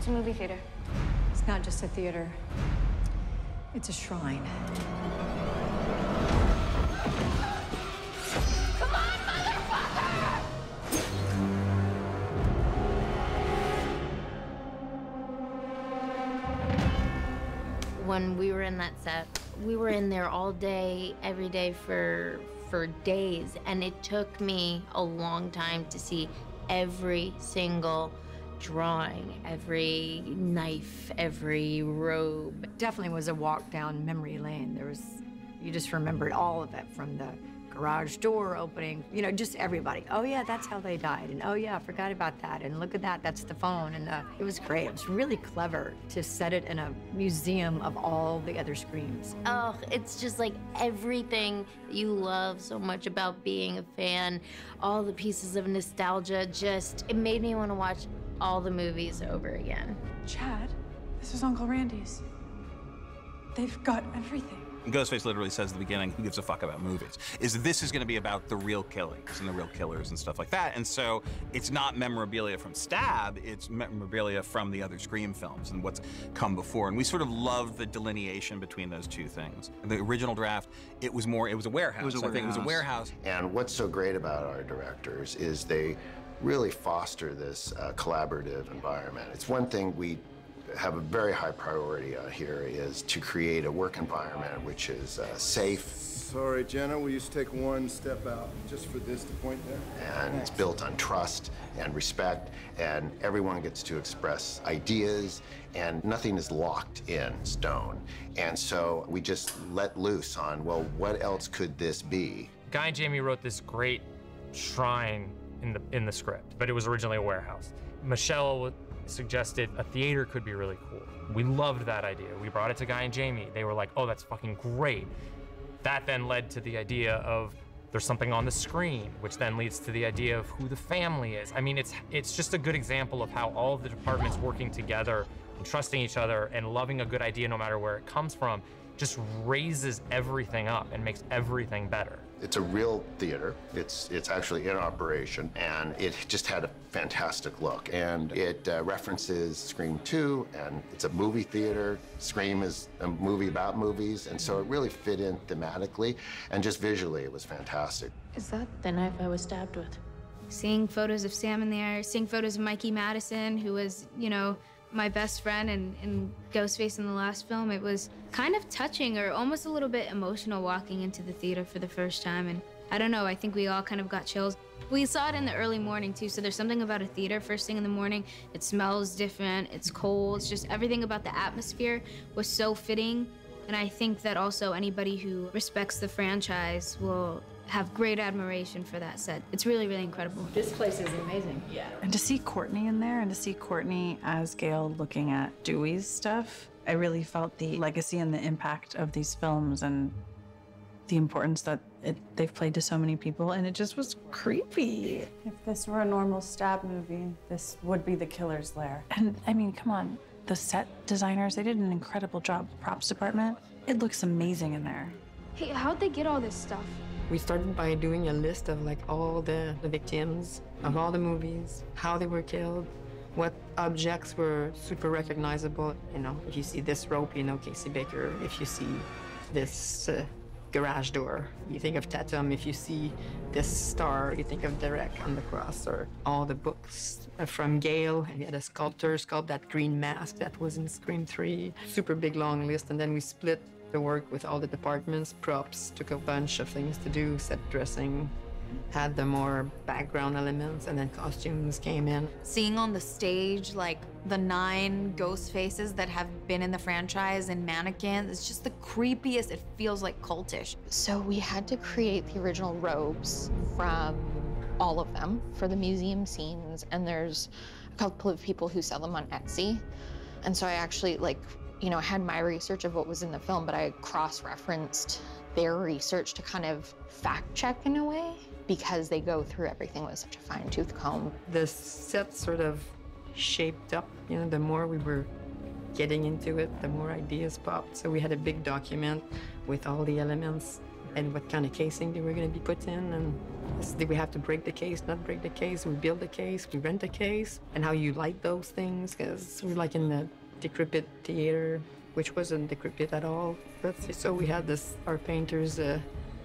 a movie theater. It's not just a theater. It's a shrine. Come on, motherfucker! When we were in that set, we were in there all day, every day for days, and it took me a long time to see every single drawing, every knife, every robe. Definitely was a walk down memory lane. You just remembered all of it, from the garage door opening, you know, just everybody. Oh yeah, that's how they died. And oh yeah, I forgot about that. And look at that, that's the phone. And it was great. It was really clever to set it in a museum of all the other Screams. Oh, it's just like everything you love so much about being a fan, all the pieces of nostalgia, it made me want to watch all the movies over again. Chad, this is Uncle Randy's. They've got everything. Ghostface literally says at the beginning, who gives a fuck about movies? This is gonna be about the real killings and the real killers and stuff like that. And so it's not memorabilia from Stab, it's memorabilia from the other Scream films and what's come before. And we sort of loved the delineation between those two things. The original draft, it was a warehouse. I think it was a warehouse. And what's so great about our directors is they really foster this collaborative environment. It's one thing we have a very high priority here is to create a work environment which is safe. Sorry, Jenna, will you just take one step out just for this to point there? And it's built on trust and respect, and everyone gets to express ideas, and nothing is locked in stone. And so we just let loose on, well, what else could this be? Guy and Jamie wrote this great shrine in the script, but it was originally a warehouse. Michelle suggested a theater could be really cool. We loved that idea. We brought it to Guy and Jamie. They were like, oh, that's fucking great. That then led to the idea of there's something on the screen, which then leads to the idea of who the family is. I mean, it's just a good example of how all of the departments working together and trusting each other and loving a good idea no matter where it comes from just raises everything up and makes everything better. It's a real theater. It's actually in operation, and it just had a fantastic look. And it references Scream 2, and it's a movie theater. Scream is a movie about movies, and so it really fit in thematically, and just visually, it was fantastic. Is that the knife I was stabbed with? Seeing photos of Sam in there, seeing photos of Mikey Madison, who was, you know, my best friend and Ghostface in the last film, it was kind of touching or almost a little bit emotional walking into the theater for the first time. And I don't know, I think we all kind of got chills. We saw it in the early morning too, so there's something about a theater first thing in the morning. It smells different, it's cold, it's just everything about the atmosphere was so fitting. And I think that also anybody who respects the franchise will have great admiration for that set. It's really, really incredible. This place is amazing. Yeah. And to see Courtney in there and to see Courtney as Gail looking at Dewey's stuff, I really felt the legacy and the impact of these films and the importance that they've played to so many people, and it just was creepy. If this were a normal Stab movie, this would be the killer's lair. And I mean, come on, the set designers, they did an incredible job. Props department, it looks amazing in there. Hey, how'd they get all this stuff? We started by doing a list of like all the victims of all the movies, how they were killed, what objects were super recognizable. You know, if you see this rope, you know Casey Baker. If you see this garage door, you think of Tatum. If you see this star, you think of Derek on the cross, or all the books from Gail. We had a sculptor sculpt that green mask that was in Scream 3. Super big, long list, and then we split the work with all the departments. Props took a bunch of things to do, set dressing, had the more background elements, and then costumes came in. Seeing on the stage, like, the 9 ghost faces that have been in the franchise and mannequins, it's just the creepiest. It feels like cultish. So we had to create the original robes from all of them for the museum scenes, and there's a couple of people who sell them on Etsy. And so I actually, like, you know, I had my research of what was in the film, but I cross-referenced their research to kind of fact-check in a way, because they go through everything with such a fine-tooth comb. The set sort of shaped up, you know, the more we were getting into it, the more ideas popped. So we had a big document with all the elements and what kind of casing they were going to be put in. And did we have to break the case, not break the case? We build the case, we rent the case, and how you light those things, because we're like in the decrepit theater, which wasn't decrepit at all. But so we had our painters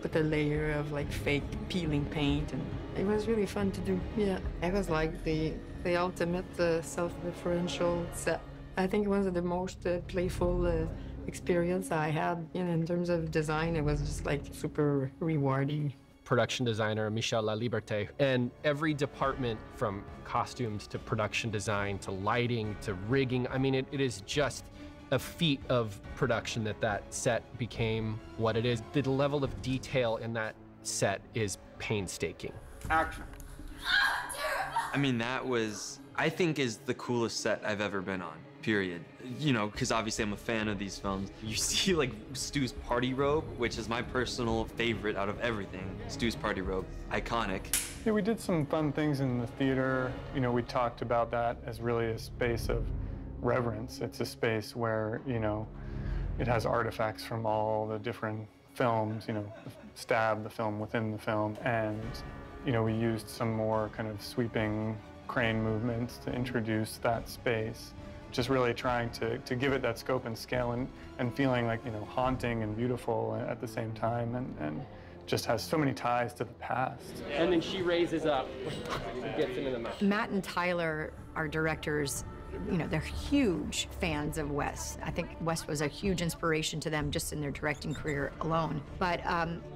put a layer of like fake peeling paint, and it was really fun to do. Yeah, it was like the ultimate self-referential set. I think it was the most playful experience I had in terms of design. It was just like super rewarding. Production designer Michel Laliberté, and every department from costumes to production design to lighting to rigging, I mean, it is just a feat of production that set became what it is. The level of detail in that set is painstaking. Action. I mean, that was, I think, is the coolest set I've ever been on, period. You know, because obviously I'm a fan of these films. You see like Stu's party robe, which is my personal favorite out of everything. Stu's party robe, iconic. Yeah, we did some fun things in the theater. You know, we talked about that as really a space of reverence. It's a space where, you know, it has artifacts from all the different films, you know, Stab, the film within the film, and, you know, we used some more kind of sweeping crane movements to introduce that space. Just really trying to give it that scope and scale and feeling like, you know, haunting and beautiful at the same time, and just has so many ties to the past. And then she raises up and gets him in the mouth. Matt and Tyler, our directors, you know, they're huge fans of Wes. I think Wes was a huge inspiration to them just in their directing career alone. But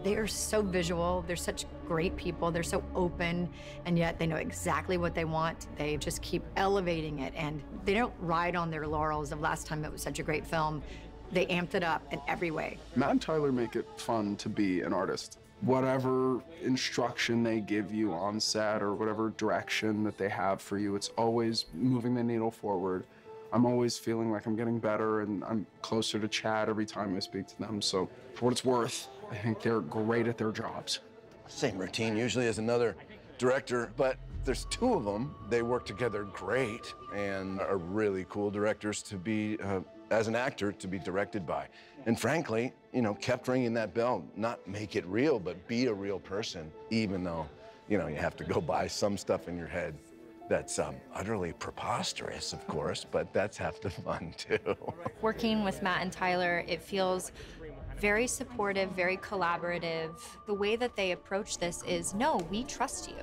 they are so visual. They're such great people. They're so open, and yet they know exactly what they want. They just keep elevating it, and they don't ride on their laurels of last time it was such a great film. They amped it up in every way. Matt and Tyler make it fun to be an artist. Whatever instruction they give you on set or whatever direction that they have for you, it's always moving the needle forward. I'm always feeling like I'm getting better, and I'm closer to Chad every time I speak to them. So for what it's worth, I think they're great at their jobs. Same routine usually as another director, but there's two of them. They work together great and are really cool directors to be, as an actor, to be directed by. And frankly, you know, kept ringing that bell, not make it real, but be a real person, even though, you know, you have to go by some stuff in your head that's utterly preposterous, of course, but that's half the fun, too. Working with Matt and Tyler, it feels very supportive, very collaborative. The way that they approach this is, no, we trust you.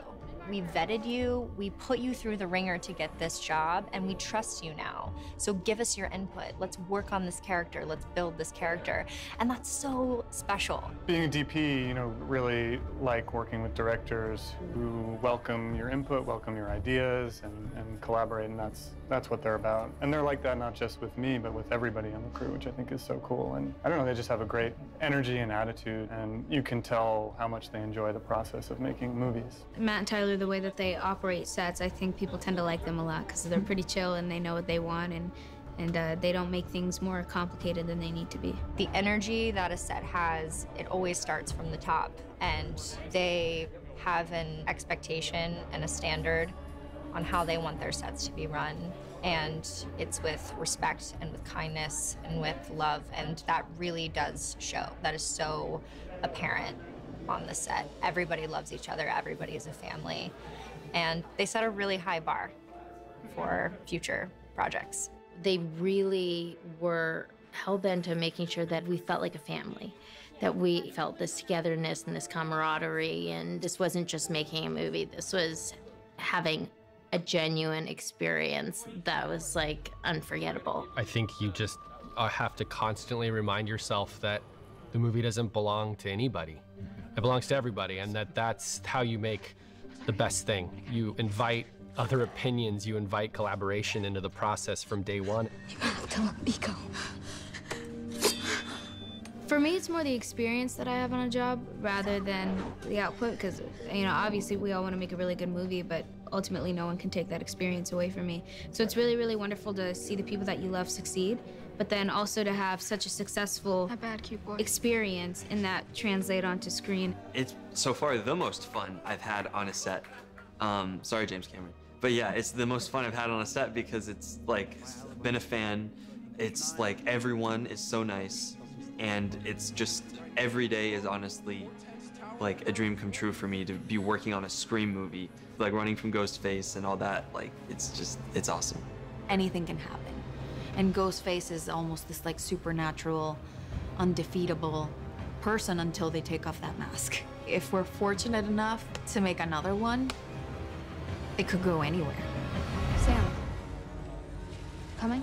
We vetted you, we put you through the ringer to get this job, and we trust you now. So give us your input. Let's work on this character. Let's build this character. And that's so special. Being a DP, you know, really like working with directors who welcome your input, welcome your ideas, and collaborate, and that's what they're about. And they're like that not just with me, but with everybody on the crew, which I think is so cool. And I don't know, they just have a great energy and attitude, and you can tell how much they enjoy the process of making movies. Matt and Tyler, the way that they operate sets, I think people tend to like them a lot because they're pretty chill and they know what they want, and they don't make things more complicated than they need to be. The energy that a set has, it always starts from the top, and they have an expectation and a standard on how they want their sets to be run, and it's with respect and with kindness and with love, and that really does show. That is so apparent on the set. Everybody loves each other, everybody is a family, and they set a really high bar for future projects. They really were hell-bent on making sure that we felt like a family, that we felt this togetherness and this camaraderie, and this wasn't just making a movie, this was having a genuine experience that was like unforgettable. I think you just have to constantly remind yourself that the movie doesn't belong to anybody. It belongs to everybody, and that's how you make the best thing. You invite other opinions, you invite collaboration into the process from day one. You gotta tell him, Nico. For me, it's more the experience that I have on a job rather than the output, because, you know, obviously we all want to make a really good movie, but ultimately no one can take that experience away from me. So it's really, really wonderful to see the people that you love succeed, but then also to have such a successful experience and that translate onto screen. It's so far the most fun I've had on a set. Sorry, James Cameron. But yeah, it's the most fun I've had on a set because it's like, been a fan. It's like everyone is so nice. And it's just, every day is honestly like a dream come true for me to be working on a Scream movie, like running from Ghostface and all that. Like, it's awesome. Anything can happen. And Ghostface is almost this like supernatural, undefeatable person until they take off that mask. If we're fortunate enough to make another one, it could go anywhere. Sam. Coming?